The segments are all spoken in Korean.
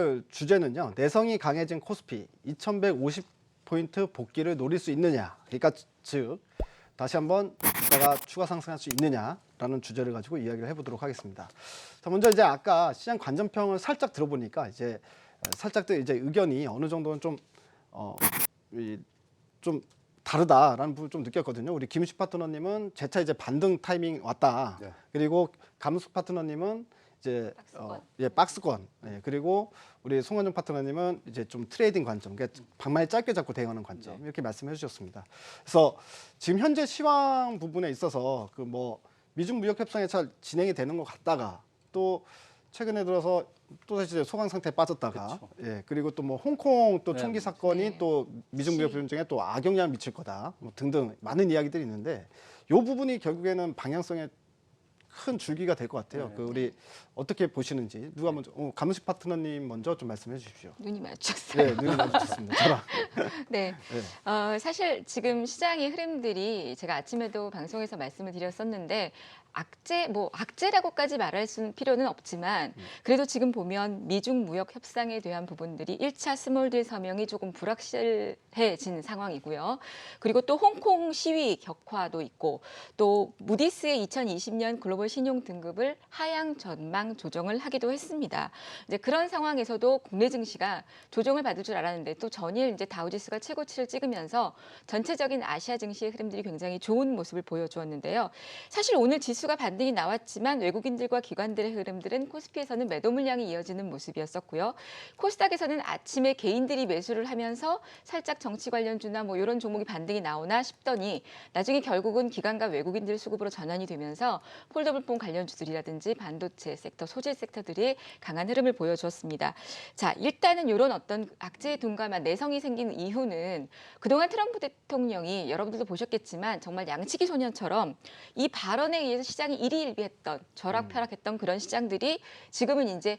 오늘 주제는요. 내성이 강해진 코스피 2150포인트 복귀를 노릴 수 있느냐. 그러니까 즉 다시 한번 주가가 추가 상승할 수 있느냐라는 주제를 가지고 이야기를 해보도록 하겠습니다. 자, 먼저 이제 아까 시장 관전평을 살짝 들어보니까 이제 살짝 이제 의견이 어느 정도는 좀 다르다라는 부분 좀 느꼈거든요. 우리 김우식 파트너님은 재차 이제 반등 타이밍 왔다. 네. 그리고 감수 파트너님은 이제 박스권. 예, 그리고 우리 송원정 파트너님은 이제 좀 트레이딩 관점, 그러니까 방망이 짧게 잡고 대응하는 관점 이렇게 말씀해 주셨습니다. 그래서 지금 현재 시황 부분에 있어서 그 뭐 미중 무역 협상이 잘 진행이 되는 것 같다가 또 최근에 들어서 또 다시 이제 소강 상태에 빠졌다가 예, 그리고 또 뭐 홍콩 또 총기 사건이 또 미중 무역 분쟁에 또 악영향을 미칠 거다 뭐 등등 많은 이야기들이 있는데 이 부분이 결국에는 방향성에 큰 줄기가 될 것 같아요. 그 우리 어떻게 보시는지 누가 먼저 감우식 파트너님 먼저 좀 말씀해 주십시오. 눈이 마주쳤어요. 네, 눈이 마주쳤습니다. 저랑. 네. 네. 사실 지금 시장의 흐름들이 제가 아침에도 방송에서 말씀을 드렸었는데 악재라고까지 말할 수는 필요는 없지만 그래도 지금 보면 미중 무역 협상에 대한 부분들이 1차 스몰딜 서명이 조금 불확실해진 상황이고요. 그리고 또 홍콩 시위 격화도 있고 또 무디스의 2020년 글로벌 신용 등급을 하향 전망 조정을 하기도 했습니다. 이제 그런 상황에서도 국내 증시가 조정을 받을 줄 알았는데 또 전일 이제 다우지수가 최고치를 찍으면서 전체적인 아시아 증시의 흐름들이 굉장히 좋은 모습을 보여주었는데요. 사실 오늘 지수가 반등이 나왔지만 외국인들과 기관들의 흐름들은 코스피에서는 매도 물량이 이어지는 모습이었었고요. 코스닥에서는 아침에 개인들이 매수를 하면서 살짝 정치 관련주나 뭐 이런 종목이 반등이 나오나 싶더니 나중에 결국은 기관과 외국인들 수급으로 전환이 되면서 폴더블폰 관련주들이라든지 반도체 섹터, 소재 섹터들이 강한 흐름을 보여주었습니다. 자, 일단은 이런 어떤 악재에 둔감한 내성이 생긴 이유는 그동안 트럼프 대통령이 여러분들도 보셨겠지만 정말 양치기 소년처럼 이 발언에 의해서 시장이 일희일비했던 절락펴락했던 그런 시장들이 지금은 이제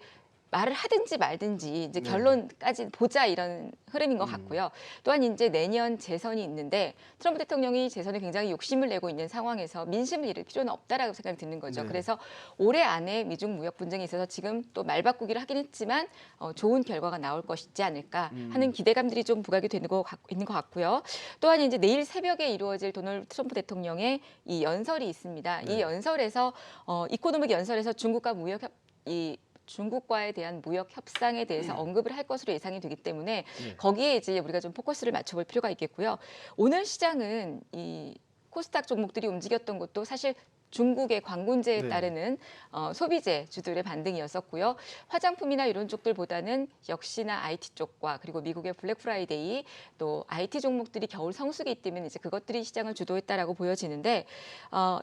말을 하든지 말든지 이제 결론까지 보자 이런 흐름인 것 같고요. 또한 이제 내년 재선이 있는데 트럼프 대통령이 재선에 굉장히 욕심을 내고 있는 상황에서 민심을 잃을 필요는 없다라고 생각이 드는 거죠. 네. 그래서 올해 안에 미중 무역 분쟁에 있어서 지금 또 말바꾸기를 하긴 했지만 좋은 결과가 나올 것이지 않을까 하는 기대감들이 좀 부각이 되는 있는 것 같고요. 또한 이제 내일 새벽에 이루어질 도널드 트럼프 대통령의 이 연설이 있습니다. 이 연설에서 이코노믹 연설에서 중국과에 대한 무역 협상에 대해서 언급을 할 것으로 예상이 되기 때문에 거기에 이제 우리가 좀 포커스를 맞춰볼 필요가 있겠고요. 오늘 시장은 이 코스닥 종목들이 움직였던 것도 사실 중국의 관군제에 따르는 소비재 주들의 반등이었었고요. 화장품이나 이런 쪽들보다는 역시나 IT 쪽과 그리고 미국의 블랙 프라이데이 또 IT 종목들이 겨울 성수기 때문에 이제 그것들이 시장을 주도했다라고 보여지는데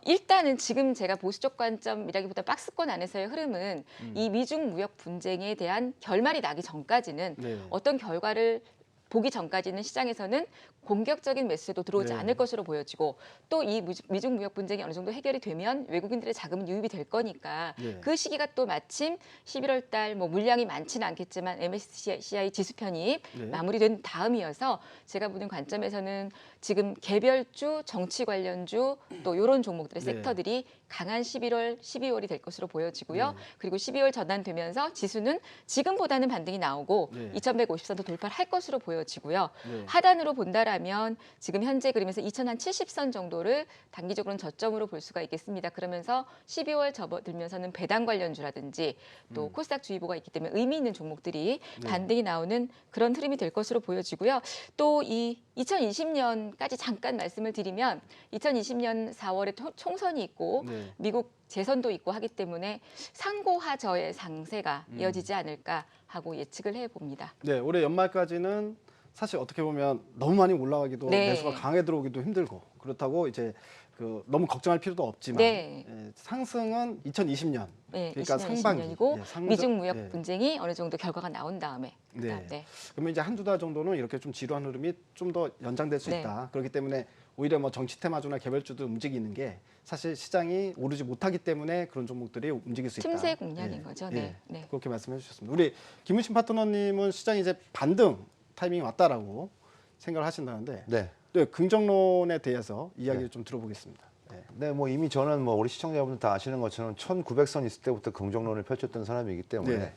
일단은 지금 제가 보수적 관점이라기보다 박스권 안에서의 흐름은 이 미중 무역 분쟁에 대한 결말이 나기 전까지는 어떤 결과를 보기 전까지는 시장에서는 공격적인 매수도 들어오지 않을 것으로 보여지고 또 이 미중 무역 분쟁이 어느 정도 해결이 되면 외국인들의 자금은 유입이 될 거니까 그 시기가 또 마침 11월 달 뭐 물량이 많지는 않겠지만 MSCI 지수 편입 마무리된 다음이어서 제가 보는 관점에서는 지금 개별주, 정치 관련주 또 이런 종목들의 섹터들이 강한 11월, 12월이 될 것으로 보여지고요. 그리고 12월 전환되면서 지수는 지금보다는 반등이 나오고 2150선도 돌파를 할 것으로 보여지고요. 하단으로 본다라면 지금 현재 그림에서 2070선 정도를 단기적으로는 저점으로 볼 수가 있겠습니다. 그러면서 12월 접어들면서는 배당 관련주라든지 또 코스닥 주의보가 있기 때문에 의미 있는 종목들이 반등이 나오는 그런 흐름이 될 것으로 보여지고요. 또 이 2020년까지 잠깐 말씀을 드리면 2020년 4월에 총선이 있고 미국 재선도 있고 하기 때문에 상고하저의 상세가 이어지지 않을까 하고 예측을 해봅니다. 네, 올해 연말까지는 사실 어떻게 보면 너무 많이 올라가기도 매수가 강하게 들어오기도 힘들고 그렇다고 이제 그 너무 걱정할 필요도 없지만 상승은 2020년 그러니까 상반기이고 미중 무역 분쟁이 어느 정도 결과가 나온 다음에 그러면 이제 한두 달 정도는 이렇게 좀 지루한 흐름이 좀 더 연장될 수 있다. 그렇기 때문에 오히려 뭐 정치 테마주나 개별주도 움직이는 게 사실 시장이 오르지 못하기 때문에 그런 종목들이 움직일 수 있다. 틈새 공략인 거죠. 그렇게 말씀해 주셨습니다. 우리 김우신 파트너님은 시장이 이제 반등 타이밍이 왔다라고 생각을 하신다는데 긍정론에 대해서 이야기를 좀 들어보겠습니다. 뭐 이미 저는 뭐 우리 시청자분들 다 아시는 것처럼 1900선 있을 때부터 긍정론을 펼쳤던 사람이기 때문에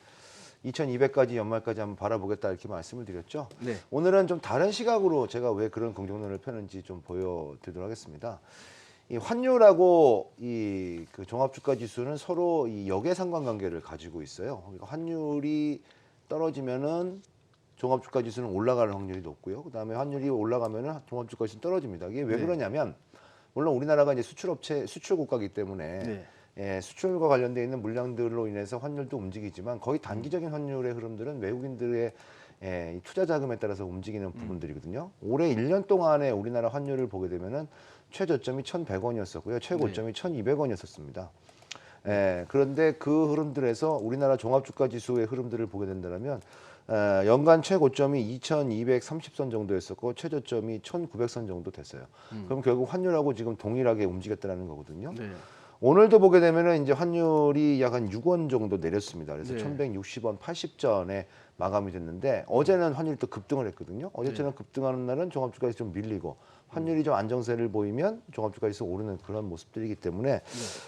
2200까지 연말까지 한번 바라보겠다 이렇게 말씀을 드렸죠. 네. 오늘은 좀 다른 시각으로 제가 왜 그런 긍정론을 펴는지 좀 보여드리도록 하겠습니다. 이 환율하고 이 그 종합주가 지수는 서로 이 역의 상관관계를 가지고 있어요. 그러니까 환율이 떨어지면은 종합주가 지수는 올라가는 확률이 높고요. 그다음에 환율이 올라가면은 종합주가 지수는 떨어집니다. 이게 왜 네. 그러냐면 물론 우리나라가 이제 수출업체 수출 국가이기 때문에 네. 예, 수출과 관련돼 있는 물량들로 인해서 환율도 움직이지만 거의 단기적인 환율의 흐름들은 외국인들의 이 투자 자금에 따라서 움직이는 부분들이거든요. 올해 1년 동안에 우리나라 환율을 보게 되면은 최저점이 1,100원이었었고요. 최고점이 1,200원이었었습니다. 예, 그런데 그 흐름들에서 우리나라 종합주가 지수의 흐름들을 보게 된다면 연간 최고점이 2,230선 정도였었고 최저점이 1,900선 정도 됐어요. 그럼 결국 환율하고 지금 동일하게 움직였다는 거거든요. 네. 오늘도 보게 되면은 이제 환율이 약 한 6원 정도 내렸습니다. 그래서 네. 1,160원 80전에 마감이 됐는데 어제는 환율이 또 급등을 했거든요. 어제처럼 급등하는 날은 종합주가에서 좀 밀리고 환율이 좀 안정세를 보이면 종합주가지수 오르는 그런 모습들이기 때문에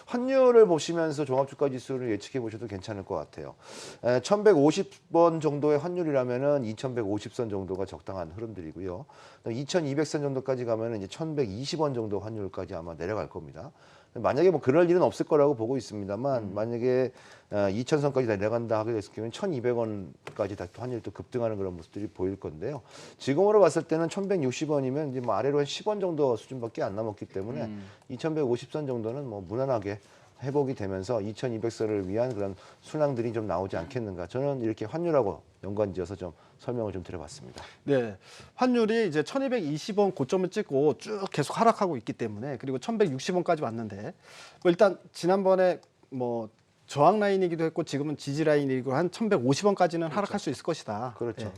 환율을 보시면서 종합주가지수를 예측해 보셔도 괜찮을 것 같아요. 1,150원 정도의 환율이라면은 2,150선 정도가 적당한 흐름들이고요. 2,200선 정도까지 가면은 이제 1,120원 정도 환율까지 아마 내려갈 겁니다. 만약에 뭐 그럴 일은 없을 거라고 보고 있습니다만 만약에 2,000선까지 내려간다 하게 됐을 경우는 1,200원까지 다시 환율이 또 급등하는 그런 모습들이 보일 건데요. 지금으로 봤을 때는 1,160원이면 이제 뭐 아래로 한 10원 정도 수준밖에 안 남았기 때문에 2,150선 정도는 뭐 무난하게 회복이 되면서 2,200선을 위한 그런 순항들이 좀 나오지 않겠는가. 저는 이렇게 환율하고 연관지어서 좀 설명을 좀 드려봤습니다. 네, 환율이 이제 1,220원 고점을 찍고 쭉 계속 하락하고 있기 때문에 그리고 1,160원까지 왔는데 뭐 일단 지난번에 뭐 저항 라인이기도 했고 지금은 지지 라인이고 한 1,150원까지는 하락할 수 있을 것이다. 그렇죠. 예,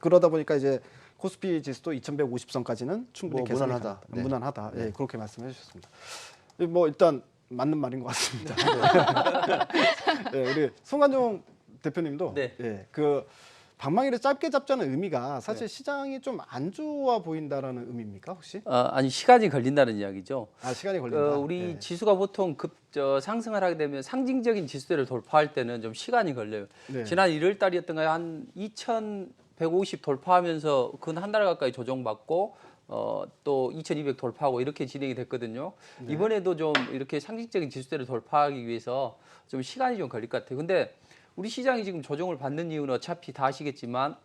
그러다 보니까 이제 코스피 지수도 2,150선까지는 충분히 뭐 개선이 무난하다. 가능하다. 네. 무난하다. 예, 그렇게 말씀해 주셨습니다. 뭐 일단 맞는 말인 것 같습니다. 네, 우리 송관종 대표님도 네. 예, 그 방망이를 짧게 잡자는 의미가 사실 시장이 좀 안 좋아 보인다라는 의미입니까 혹시? 아니 시간이 걸린다는 이야기죠. 아 시간이 걸린다. 우리 예. 지수가 보통 상승을 하게 되면 상징적인 지수대를 돌파할 때는 좀 시간이 걸려요. 네. 지난 1월 달이었던가요? 한 2,150 돌파하면서 근 한 달 가까이 조정받고 또 2,200 돌파하고 이렇게 진행이 됐거든요. 네. 이번에도 좀 이렇게 상징적인 지수대를 돌파하기 위해서 좀 시간이 좀 걸릴 것 같아요. 근데 우리 시장이 지금 조정을 받는 이유는 어차피 다 아시겠지만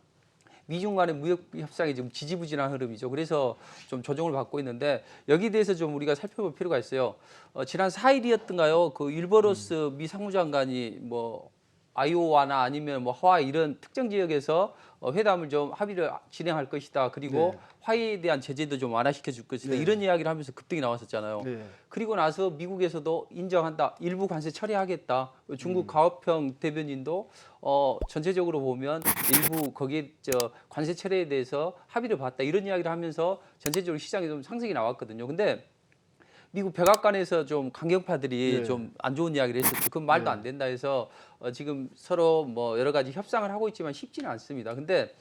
미중 간의 무역 협상이 지금 지지부진한 흐름이죠. 그래서 좀 조정을 받고 있는데 여기에 대해서 좀 우리가 살펴볼 필요가 있어요. 지난 4일이었던가요? 그 일버로스 미 상무장관이 뭐 아이오와나 아니면 뭐 하와이 이런 특정 지역에서 회담을 좀 합의를 진행할 것이다. 그리고 네. 화해에 대한 제재도 좀 완화시켜 줄 것이다. 네. 이런 이야기를 하면서 급등이 나왔었잖아요. 네. 그리고 나서 미국에서도 인정한다. 일부 관세 처리하겠다. 중국 가오평 대변인도 전체적으로 보면 일부 거기에 관세 처리에 대해서 합의를 봤다. 이런 이야기를 하면서 전체적으로 시장에 좀 상승이 나왔거든요. 근데 미국 백악관에서 좀 강경파들이 네. 좀 안 좋은 이야기를 했었죠. 그건 말도 네. 안 된다 해서 지금 서로 뭐 여러 가지 협상을 하고 있지만 쉽지는 않습니다. 근데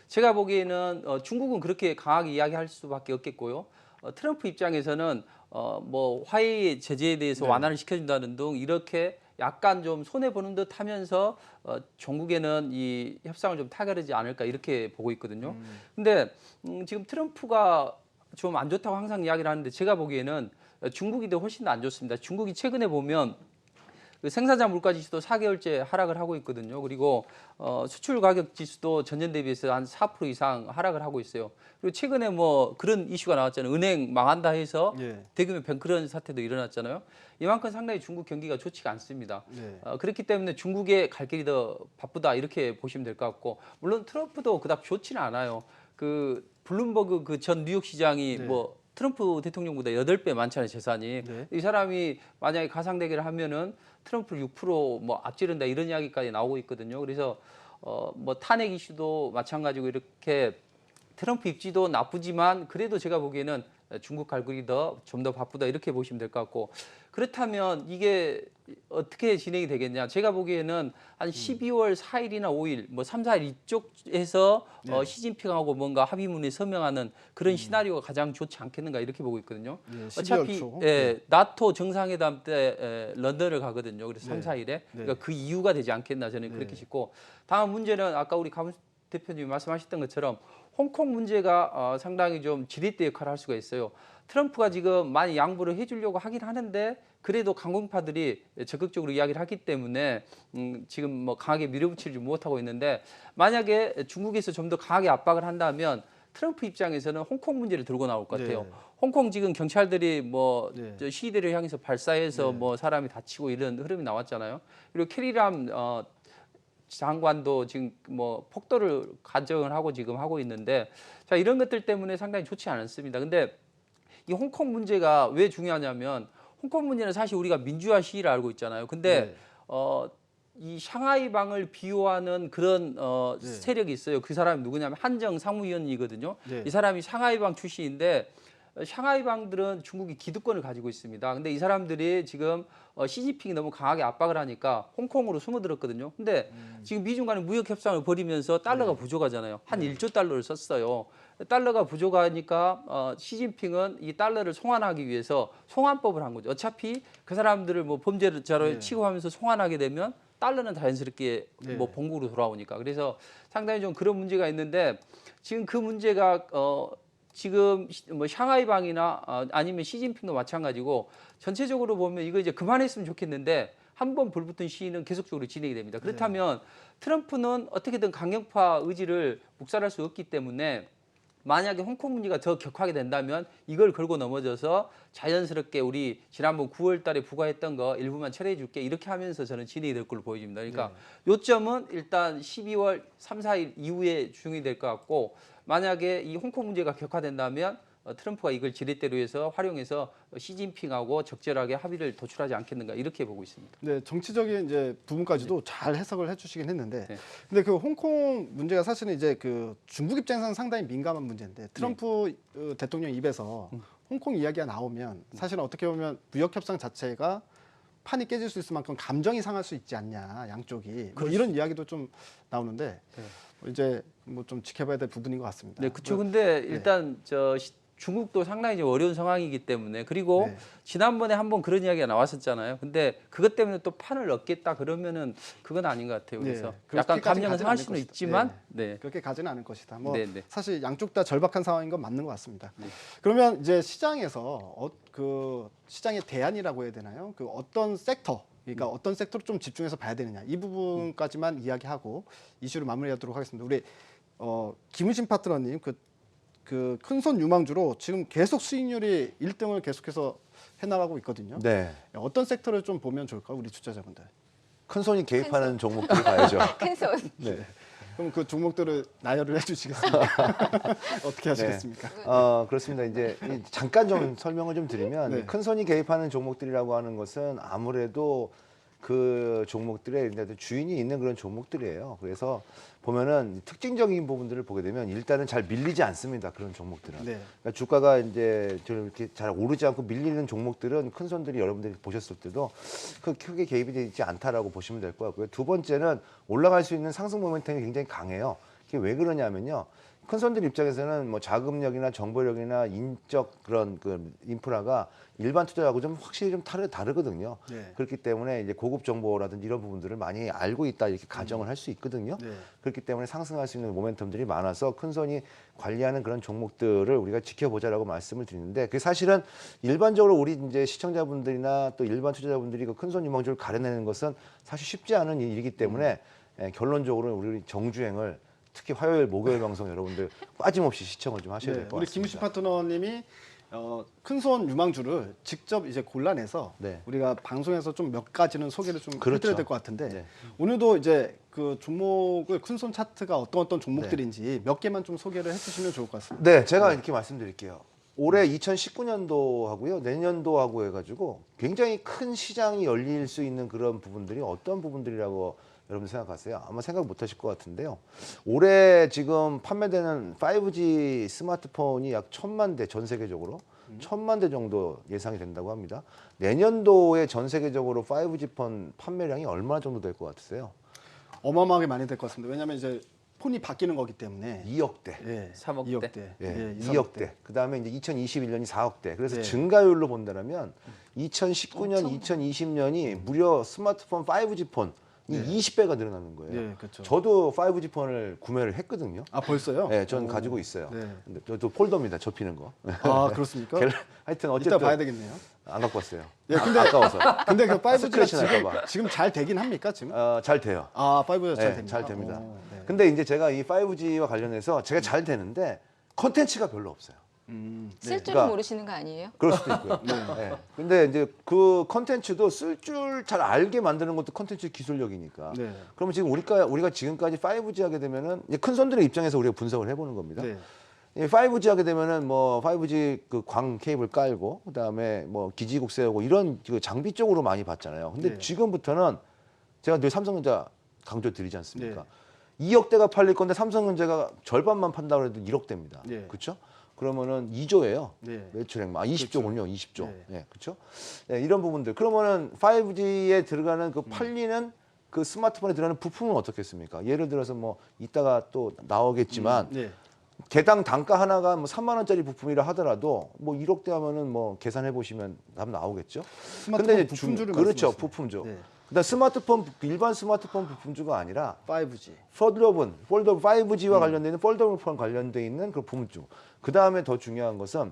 제가 보기에는 중국은 그렇게 강하게 이야기할 수밖에 없겠고요. 트럼프 입장에서는 뭐 화해 제재에 대해서 네. 완화를 시켜준다는 등 이렇게 약간 좀 손해 보는 듯 하면서 종국에는 이 협상을 좀 타결하지 않을까 이렇게 보고 있거든요. 근데 지금 트럼프가 좀 안 좋다고 항상 이야기를 하는데 제가 보기에는 중국이 더 훨씬 더 안 좋습니다. 중국이 최근에 보면 그 생산자 물가 지수도 4개월째 하락을 하고 있거든요. 그리고 수출 가격 지수도 전년 대비해서 한 4% 이상 하락을 하고 있어요. 그리고 최근에 뭐 그런 이슈가 나왔잖아요. 은행 망한다 해서 예. 대규모 뱅크런 사태도 일어났잖아요. 이만큼 상당히 중국 경기가 좋지가 않습니다. 네. 그렇기 때문에 중국에 갈 길이 더 바쁘다 이렇게 보시면 될 것 같고 물론 트럼프도 그닥 좋지는 않아요. 그 블룸버그 그 전 뉴욕 시장이 네. 뭐 트럼프 대통령보다 8배 많잖아요, 재산이. 네. 이 사람이 만약에 가상 대결을 하면은 트럼프를 6%뭐 앞지른다 이런 이야기까지 나오고 있거든요. 그래서 뭐 탄핵 이슈도 마찬가지고 이렇게 트럼프 입지도 나쁘지만 그래도 제가 보기에는 중국 갈 길이 좀 더 바쁘다 이렇게 보시면 될 것 같고 그렇다면 이게 어떻게 진행이 되겠냐? 제가 보기에는 한 12월 4일이나 5일, 뭐 3, 4일 이쪽에서 네. 시진핑하고 뭔가 합의문에 서명하는 그런 시나리오가 가장 좋지 않겠는가 이렇게 보고 있거든요. 네, 12월 어차피 초. 나토 정상회담 때 런던을 가거든요. 그래서 3, 네. 4일에 그러니까 그 이유가 되지 않겠나 저는 네. 그렇게 싶고 다음 문제는 아까 우리 가문 대표님이 말씀하셨던 것처럼 홍콩 문제가 상당히 좀 지렛대 역할을 할 수가 있어요. 트럼프가 지금 많이 양보를 해주려고 하긴 하는데 그래도 강공파들이 적극적으로 이야기를 하기 때문에 지금 뭐 강하게 밀어붙이지 못하고 있는데 만약에 중국에서 좀 더 강하게 압박을 한다면 트럼프 입장에서는 홍콩 문제를 들고 나올 것 같아요. 네. 홍콩 지금 경찰들이 뭐 네. 저 시위대를 향해서 발사해서 네. 뭐 사람이 다치고 이런 흐름이 나왔잖아요. 그리고 캐리람 장관도 지금 뭐 폭도를 가정을 하고 지금 하고 있는데 자 이런 것들 때문에 상당히 좋지 않습니다. 근데 이 홍콩 문제가 왜 중요하냐면 홍콩 문제는 사실 우리가 민주화 시위를 알고 있잖아요. 근데 네. 이 샹하이방을 비호하는 그런 네. 세력이 있어요. 그 사람이 누구냐면 한정 상무위원이거든요. 네. 이 사람이 샹하이방 출신인데 샹하이방들은 중국이 기득권을 가지고 있습니다. 근데 이 사람들이 지금 시진핑이 너무 강하게 압박을 하니까 홍콩으로 숨어들었거든요. 근데 지금 미중 간의 무역 협상을 벌이면서 달러가 부족하잖아요. 한 1조 달러를 썼어요. 달러가 부족하니까 시진핑은 이 달러를 송환하기 위해서 송환법을 한 거죠. 어차피 그 사람들을 뭐 범죄자로 네. 취급하면서 송환하게 되면 달러는 자연스럽게 네. 뭐 본국으로 돌아오니까. 그래서 상당히 좀 그런 문제가 있는데 지금 그 문제가 지금 뭐 샹하이방이나 아니면 시진핑도 마찬가지고 전체적으로 보면 이거 이제 그만했으면 좋겠는데 한 번 불붙은 시위는 계속적으로 진행이 됩니다. 그렇다면 트럼프는 어떻게든 강경파 의지를 묵살할 수 없기 때문에 만약에 홍콩 문제가 더 격하게 된다면 이걸 걸고 넘어져서 자연스럽게 우리 지난번 9월 달에 부과했던 거 일부만 철회해 줄게 이렇게 하면서 저는 진행이 될 걸로 보여집니다. 그러니까 요점은 일단 12월 3, 4일 이후에 중이 될 것 같고 만약에 이 홍콩 문제가 격화된다면 트럼프가 이걸 지렛대로 해서 활용해서 시진핑하고 적절하게 합의를 도출하지 않겠는가 이렇게 보고 있습니다. 네, 정치적인 이제 부분까지도 잘 해석을 해주시긴 했는데, 네. 근데 그 홍콩 문제가 사실은 이제 그 중국 입장에서는 상당히 민감한 문제인데 트럼프 대통령 입에서 홍콩 이야기가 나오면 사실은 어떻게 보면 무역 협상 자체가 판이 깨질 수 있을 만큼 감정이 상할 수 있지 않냐 양쪽이 뭐 이런 이야기도 좀 나오는데 이제 뭐 좀 지켜봐야 될 부분인 것 같습니다. 네, 그렇죠. 근데 일단 중국도 상당히 좀 어려운 상황이기 때문에 그리고 네. 지난번에 한번 그런 이야기가 나왔었잖아요. 근데 그것 때문에 또 판을 얻겠다 그러면은 그건 아닌 것 같아요. 그래서 네, 약간 그렇게까지 감정은 가지는 상할 않을 수는 것이다. 있지만 네. 그렇게 가지는 않을 것이다. 뭐 네, 네. 사실 양쪽 다 절박한 상황인 건 맞는 것 같습니다. 그러면 이제 시장에서 그 시장의 대안이라고 해야 되나요? 그 어떤 섹터, 그러니까 어떤 섹터로 좀 집중해서 봐야 되느냐 이 부분까지만 이야기하고 이슈를 마무리하도록 하겠습니다. 우리 김우신 파트너님 그 큰손 유망주로 지금 계속 수익률이 1등을 계속해서 해나가고 있거든요. 네. 어떤 섹터를 좀 보면 좋을까요, 우리 투자자분들? 큰 손이 개입하는 종목들을 봐야죠. 큰 손. 네. 그럼 그 종목들을 나열을 해주시겠습니까? 어떻게 하시겠습니까? 그렇습니다. 이제 잠깐 좀 설명을 좀 드리면 네. 큰 손이 개입하는 종목들이라고 하는 것은 아무래도 그 종목들의 주인이 있는 그런 종목들이에요. 그래서 보면은 특징적인 부분들을 보게 되면 일단은 잘 밀리지 않습니다. 그런 종목들은. 네. 그러니까 주가가 이제 이렇게 잘 오르지 않고 밀리는 종목들은 큰 손들이 여러분들이 보셨을 때도 크게 개입이 되지 않다라고 보시면 될 것 같고요. 두 번째는 올라갈 수 있는 상승 모멘텀이 굉장히 강해요. 그게 왜 그러냐면요. 큰 손들 입장에서는 뭐 자금력이나 정보력이나 인적 그런 그 인프라가 일반 투자하고 좀 확실히 좀 다르거든요. 네. 그렇기 때문에 이제 고급 정보라든지 이런 부분들을 많이 알고 있다 이렇게 가정을 할 수 있거든요. 네. 그렇기 때문에 상승할 수 있는 모멘텀들이 많아서 큰 손이 관리하는 그런 종목들을 우리가 지켜보자라고 말씀을 드리는데 그 사실은 일반적으로 우리 이제 시청자분들이나 또 일반 투자자분들이 그 큰 손 유망주를 가려내는 것은 사실 쉽지 않은 일이기 때문에 결론적으로 우리 정주행을 특히 화요일, 목요일 방송 여러분들 빠짐없이 시청을 좀 하셔야 될 것 우리 같습니다. 김우신 파트너님이 큰손 유망주를 직접 이제 골라내서 네. 우리가 방송에서 좀 몇 가지는 소개를 좀 그렇죠. 해드려야 될 것 같은데 네. 오늘도 이제 그 종목을 큰손 차트가 어떤 종목들인지 몇 개만 좀 소개를 해주시면 좋을 것 같습니다. 네, 제가 이렇게 말씀드릴게요. 올해 2019년도 하고요, 내년도 하고 해가지고 굉장히 큰 시장이 열릴 수 있는 그런 부분들이 어떤 부분들이라고 여러분 생각하세요? 아마 생각 못 하실 것 같은데요. 올해 지금 판매되는 5G 스마트폰이 약 1,000만 대 전 세계적으로 1,000만 대 정도 예상이 된다고 합니다. 내년도에 전 세계적으로 5G 폰 판매량이 얼마나 정도 될 것 같으세요? 어마어마하게 많이 될 것 같습니다. 왜냐하면 이제 폰이 바뀌는 거기 때문에 2억 대. 예, 3억 2억 대. 대. 예, 2억 2억 대. 그다음에 이제 2021년이 4억 대. 그래서 네. 증가율로 본다면 2019년, 2020년이 무려 스마트폰 5G 폰이 20배가 늘어나는 거예요. 예, 그렇죠. 저도 5G 폰을 구매를 했거든요. 아 벌써요? 네, 전 오. 가지고 있어요. 네. 근데 저도 폴더입니다. 접히는 거. 아 그렇습니까? 하여튼 이따 어쨌든 봐야 되겠네요. 안 갖고 왔어요. 예, 근데 아까워서. 근데 그 5G가 스크래치 날까 봐. 지금 잘 되긴 합니까 지금? 잘 돼요. 아 5G가 잘 네, 됩니다. 잘 됩니다. 네. 근데 이제 제가 이 5G와 관련해서 제가 잘 되는데 컨텐츠가 별로 없어요. 네. 쓸 줄은 그러니까 모르시는 거 아니에요? 그럴 수도 있고요. 네. 근데 이제 그 컨텐츠도 쓸 줄 잘 알게 만드는 것도 컨텐츠 기술력이니까. 네. 그러면 지금 우리가 지금까지 5G 하게 되면은 이제 큰 손들의 입장에서 우리가 분석을 해보는 겁니다. 네. 5G 하게 되면은 뭐 5G 그 광 케이블 깔고 그다음에 뭐 기지국 세우고 이런 그 장비 쪽으로 많이 봤잖아요. 근데 네. 지금부터는 제가 늘 삼성전자 강조 드리지 않습니까? 네. 2억 대가 팔릴 건데 삼성전자가 절반만 판다고 해도 1억 대입니다. 네. 그렇죠? 그러면은 2조예요. 네. 매출액 20조군요. 20조. 네. 네. 그렇죠? 네, 이런 부분들. 그러면은 5G에 들어가는 그 팔리는 그 스마트폰에 들어가는 부품은 어떻겠습니까? 예를 들어서 뭐 이따가 또 나오겠지만 네. 개당 단가 하나가 뭐 3만 원짜리 부품이라 하더라도 뭐 1억 대 하면은 뭐 계산해 보시면 답 나오겠죠. 스마트폰 이제 부품주를 그렇죠. 말씀하시네요. 부품주. 네. 그다음 스마트폰 일반 스마트폰 부품주가 아니라 5G. 폴더블 5G와 관련돼 있는 폴더블 폰 관련돼 있는 그 부품주. 그 다음에 더 중요한 것은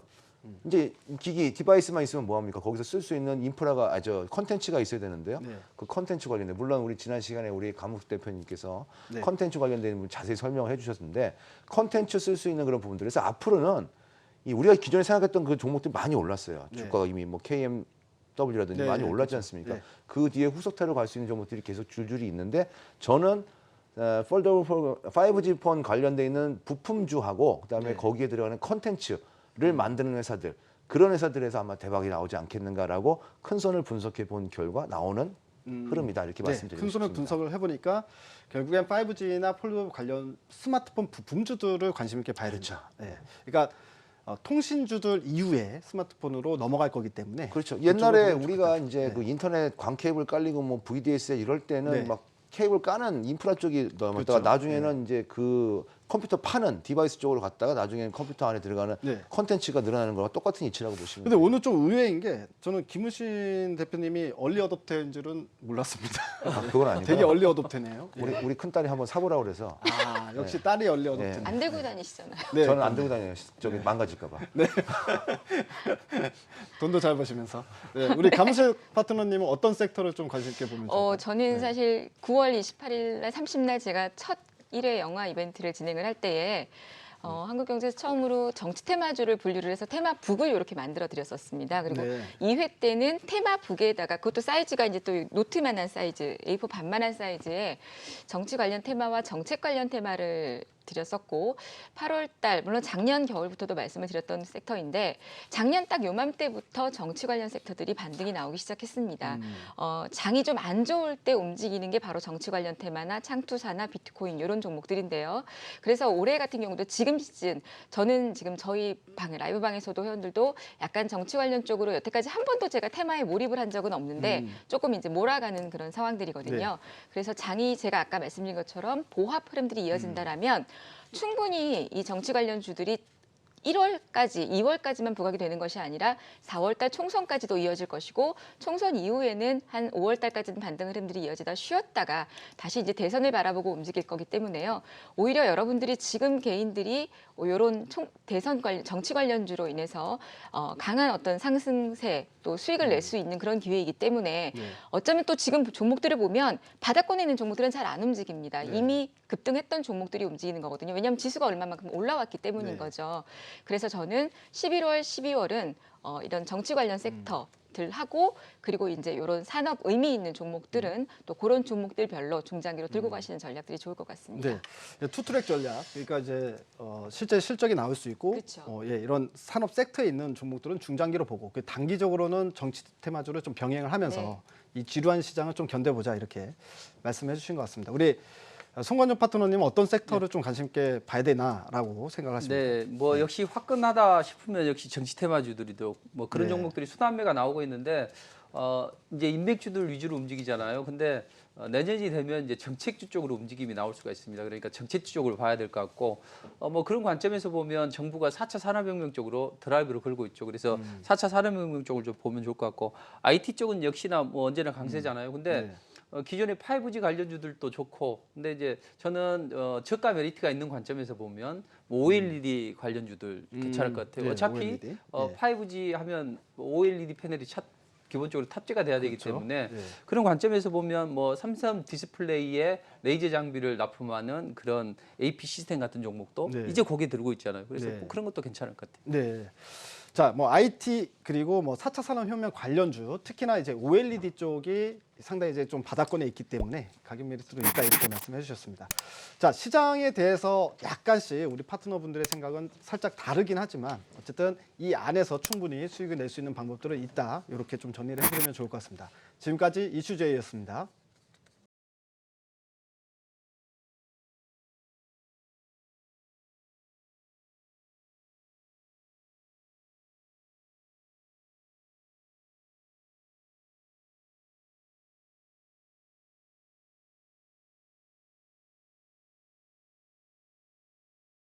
이제 기기 디바이스만 있으면 뭐합니까? 거기서 쓸 수 있는 인프라가 컨텐츠가 있어야 되는데요. 네. 그 컨텐츠 관련돼 물론 우리 지난 시간에 우리 감욱 대표님께서 네. 컨텐츠 관련된 부분 자세히 설명을 해주셨는데 컨텐츠 쓸 수 있는 그런 부분들. 그래서 앞으로는 이 우리가 기존에 생각했던 그 종목들이 많이 올랐어요. 네. 주가가 이미 뭐 KMW라든지 네, 많이 네, 올랐지 그렇죠. 않습니까? 네. 그 뒤에 후속타로 갈 수 있는 종목들이 계속 줄줄이 있는데 저는 폴더블 5G 폰 관련돼 있는 부품주하고 그다음에 네. 거기에 들어가는 컨텐츠를 만드는 회사들 그런 회사들에서 아마 대박이 나오지 않겠는가라고 큰 손을 분석해 본 결과 나오는 흐름이다 이렇게 네, 말씀드리고 큰 손을 싶습니다. 분석을 해보니까 결국엔 5G나 폴더 관련 스마트폰 부품주들을 관심 있게 봐야 그렇죠. 된다. 네. 그러니까 통신주들 이후에 스마트폰으로 넘어갈 거기 때문에 그렇죠. 그쪽으로 옛날에 보면 우리가 좋겠다. 이제 네. 그 인터넷 광 케이블 깔리고 뭐 VDSL 이럴 때는 네. 막 케이블 까는 인프라 쪽이 넘었다가 그렇죠. 나중에는 이제 그 컴퓨터 파는 디바이스 쪽으로 갔다가 나중에는 컴퓨터 안에 들어가는 네. 컨텐츠가 늘어나는 거와 똑같은 이치라고 보시면 근데 돼요. 오늘 좀 의외인 게 저는 김우신 대표님이 얼리 어댑터인 줄은 몰랐습니다. 그건 아니고 되게 얼리 어댑터네요. 우리 큰 딸이 한번 사보라고 그래서 아 역시 딸이 얼리 어댑터네. 안 들고 다니시잖아요. 네. 저는 안 들고 다녀요. 저기 망가질까 봐. 돈도 잘 버시면서. 네, 우리 감실 파트너님은 어떤 섹터를 좀 관심 있게 보면 좋을까요? 저는 사실 9월 28일 날 30날 제가 첫 1회 영화 이벤트를 진행을 할 때에 한국경제에서 처음으로 정치 테마주를 분류를 해서 테마북을 이렇게 만들어 드렸었습니다. 그리고 네. 2회 때는 테마북에다가 그것도 사이즈가 이제 또 노트만한 사이즈, A4 반만한 사이즈에 정치 관련 테마와 정책 관련 테마를 드렸었고 8월 달 물론 작년 겨울부터도 말씀을 드렸던 섹터인데 작년 딱 요맘때부터 정치 관련 섹터들이 반등이 나오기 시작했습니다. 장이 좀 안 좋을 때 움직이는 게 바로 정치 관련 테마나 창투사나 비트코인 이런 종목들인데요. 그래서 올해 같은 경우도 지금 시즌 저는 지금 저희 방에 라이브 방에서도 회원들도 약간 정치 관련 쪽으로 여태까지 한 번도 제가 테마에 몰입을 한 적은 없는데 조금 이제 몰아가는 그런 상황들이거든요. 그래서 장이 제가 아까 말씀드린 것처럼 보합 흐름들이 이어진다라면 충분히 이 정치 관련 주들이 1월까지, 2월까지만 부각이 되는 것이 아니라 4월달 총선까지도 이어질 것이고 총선 이후에는 한 5월달까지는 반등 흐름들이 이어지다 쉬었다가 다시 이제 대선을 바라보고 움직일 거기 때문에요. 오히려 여러분들이 지금 개인들이 이런 대선 관련, 정치 관련주로 인해서 강한 어떤 상승세 또 수익을 낼 수 있는 그런 기회이기 때문에 어쩌면 또 지금 종목들을 보면 바닥권에 있는 종목들은 잘 안 움직입니다. 이미 급등했던 종목들이 움직이는 거거든요. 왜냐하면 지수가 얼마만큼 올라왔기 때문인 거죠. 그래서 저는 11월, 12월은 이런 정치 관련 섹터들하고 그리고 이제 이런 산업 의미 있는 종목들은 또 그런 종목들별로 중장기로 들고 가시는 전략들이 좋을 것 같습니다. 네, 투트랙 전략. 그러니까 이제 실제 실적이 나올 수 있고, 그쵸. 이런 산업 섹터에 있는 종목들은 중장기로 보고, 그 단기적으로는 정치 테마주를 좀 병행을 하면서 이 지루한 시장을 좀 견뎌보자 이렇게 말씀해주신 것 같습니다. 우리 송관종 파트너님은 어떤 섹터를 좀 관심 있게 봐야 되나라고 생각하십니까? 네, 뭐 역시 화끈하다 싶으면 역시 정치 테마주들이도 뭐 그런 네. 종목들이 순환매가 나오고 있는데 이제 인맥주들 위주로 움직이잖아요. 근데 내년이 되면 이제 정책주 쪽으로 움직임이 나올 수가 있습니다. 그러니까 정책주 쪽으로 봐야 될 것 같고 뭐 그런 관점에서 보면 정부가 4차 산업혁명 쪽으로 드라이브를 걸고 있죠. 그래서 4차 산업혁명 쪽을 좀 보면 좋을 것 같고 IT 쪽은 역시나 뭐 언제나 강세잖아요. 근데 네. 기존의 5G 관련주들도 좋고, 근데 이제 저는 저가 메리트가 있는 관점에서 보면 뭐 OLED 관련주들 괜찮을 것 같아요. 네, 어차피 OLED. 네. 5G 하면 OLED 패널이 기본적으로 탑재가 돼야 되기 그렇죠. 때문에 네. 그런 관점에서 보면 뭐 삼성 디스플레이에 레이저 장비를 납품하는 그런 AP 시스템 같은 종목도 네. 이제 거기에 들고 있잖아요. 그래서 네. 뭐 그런 것도 괜찮을 것 같아요. 네. 자, 뭐 IT 그리고 뭐 4차 산업혁명 관련주, 특히나 이제 OLED 쪽이 상당히 이제 좀 바닥권에 있기 때문에 가격 메리트도 있다 이렇게 말씀해 주셨습니다. 자, 시장에 대해서 약간씩 우리 파트너분들의 생각은 살짝 다르긴 하지만 어쨌든 이 안에서 충분히 수익을 낼 수 있는 방법들은 있다. 이렇게 좀 정리를 해드리면 좋을 것 같습니다. 지금까지 이슈제이였습니다.